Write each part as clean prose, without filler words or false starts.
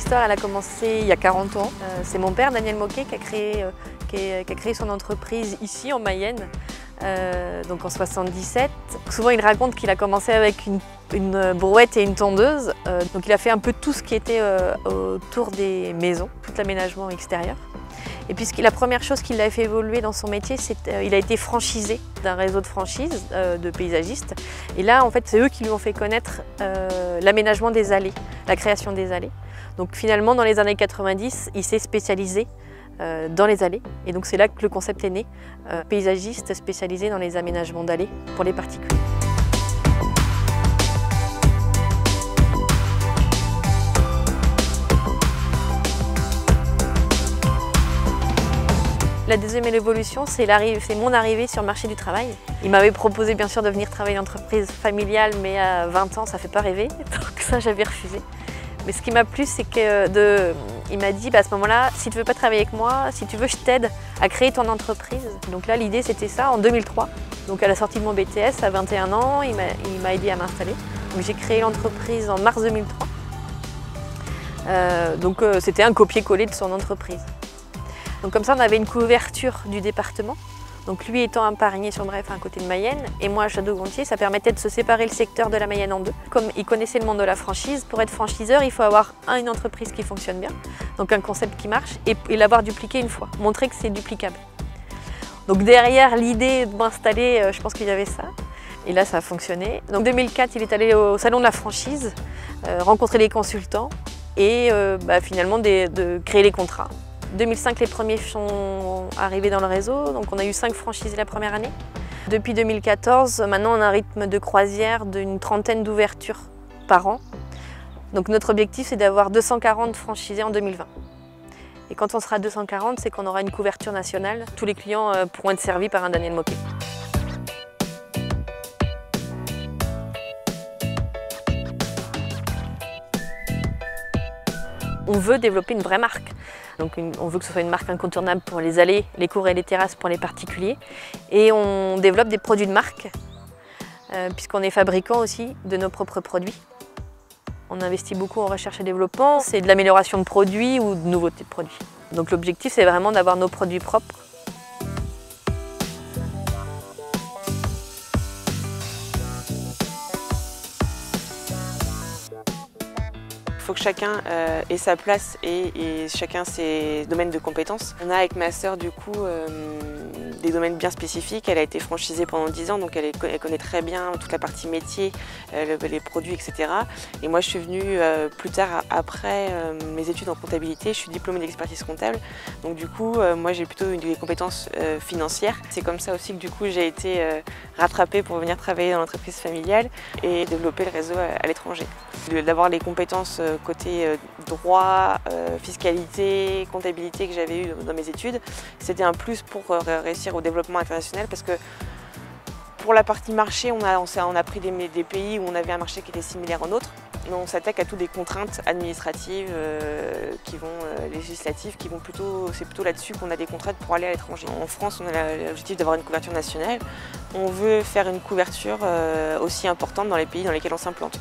histoire, elle a commencé il y a 40 ans. C'est mon père, Daniel Moquet, qui a créé son entreprise ici en Mayenne, donc en 77. Souvent, il raconte qu'il a commencé avec une brouette et une tondeuse. Donc il a fait un peu tout ce qui était autour des maisons, tout l'aménagement extérieur. Et puis la première chose qui l'a fait évoluer dans son métier, c'est qu'il a été franchisé d'un réseau de franchises de paysagistes. Et là, en fait, c'est eux qui lui ont fait connaître l'aménagement des allées, la création des allées. Donc finalement, dans les années 90, il s'est spécialisé dans les allées. Et donc c'est là que le concept est né, paysagiste spécialisé dans les aménagements d'allées pour les particuliers. La deuxième évolution, c'est mon arrivée sur le marché du travail. Il m'avait proposé bien sûr de venir travailler en entreprise familiale, mais à 20 ans, ça ne fait pas rêver, donc ça j'avais refusé. Mais ce qui m'a plu, c'est qu'il m'a dit à ce moment-là, si tu ne veux pas travailler avec moi, si tu veux, je t'aide à créer ton entreprise. Donc là, l'idée c'était ça en 2003. Donc à la sortie de mon BTS, à 21 ans, il m'a aidé à m'installer. Donc j'ai créé l'entreprise en mars 2003. Donc c'était un copier-coller de son entreprise. Donc comme ça, on avait une couverture du département. Donc lui étant à Parigny-sur-Bref, à côté de Mayenne, et moi à Château-Gontier, ça permettait de se séparer le secteur de la Mayenne en deux. Comme il connaissait le monde de la franchise, pour être franchiseur, il faut avoir une entreprise qui fonctionne bien, donc un concept qui marche, et l'avoir dupliqué une fois, montrer que c'est duplicable. Donc derrière l'idée de m'installer, je pense qu'il y avait ça. Et là, ça a fonctionné. Donc en 2004, il est allé au salon de la franchise, rencontrer les consultants, et finalement de créer les contrats. En 2005, les premiers sont arrivés dans le réseau, donc on a eu 5 franchisés la première année. Depuis 2014, maintenant on a un rythme de croisière d'une trentaine d'ouvertures par an. Donc notre objectif, c'est d'avoir 240 franchisés en 2020. Et quand on sera 240, c'est qu'on aura une couverture nationale. Tous les clients pourront être servis par un Daniel Moquet. On veut développer une vraie marque. Donc on veut que ce soit une marque incontournable pour les allées, les cours et les terrasses pour les particuliers. Et on développe des produits de marque, puisqu'on est fabricant aussi de nos propres produits. On investit beaucoup en recherche et développement. C'est de l'amélioration de produits ou de nouveautés de produits. Donc l'objectif, c'est vraiment d'avoir nos produits propres. Il faut que chacun ait sa place et chacun ses domaines de compétences. On a avec ma sœur du coup des domaines bien spécifiques. Elle a été franchisée pendant 10 ans, donc elle connaît très bien toute la partie métier, les produits, etc. Et moi je suis venue plus tard, après mes études en comptabilité, je suis diplômée d'expertise comptable. Donc du coup, moi j'ai plutôt des compétences financières. C'est comme ça aussi que du coup j'ai été rattrapée pour venir travailler dans l'entreprise familiale et développer le réseau à l'étranger. D'avoir les compétences côté droit, fiscalité, comptabilité que j'avais eu dans mes études, c'était un plus pour réussir au développement international parce que pour la partie marché, on a pris des pays où on avait un marché qui était similaire au nôtre. On s'attaque à toutes des contraintes administratives, législatives, c'est plutôt là-dessus qu'on a des contraintes pour aller à l'étranger. En France, on a l'objectif d'avoir une couverture nationale. On veut faire une couverture aussi importante dans les pays dans lesquels on s'implante.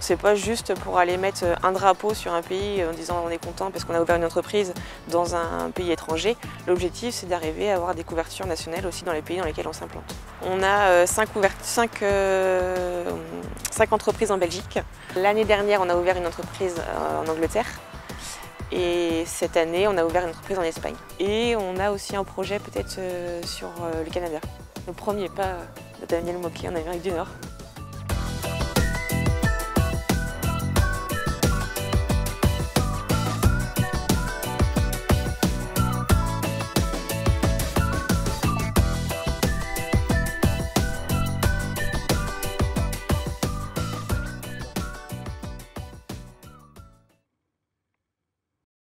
C'est pas juste pour aller mettre un drapeau sur un pays en disant on est content parce qu'on a ouvert une entreprise dans un pays étranger. L'objectif, c'est d'arriver à avoir des couvertures nationales aussi dans les pays dans lesquels on s'implante. On a 5 entreprises en Belgique. L'année dernière, on a ouvert une entreprise en Angleterre. Et cette année, on a ouvert une entreprise en Espagne. Et on a aussi un projet peut-être sur le Canada. Le premier pas de Daniel Moquet en Amérique du Nord.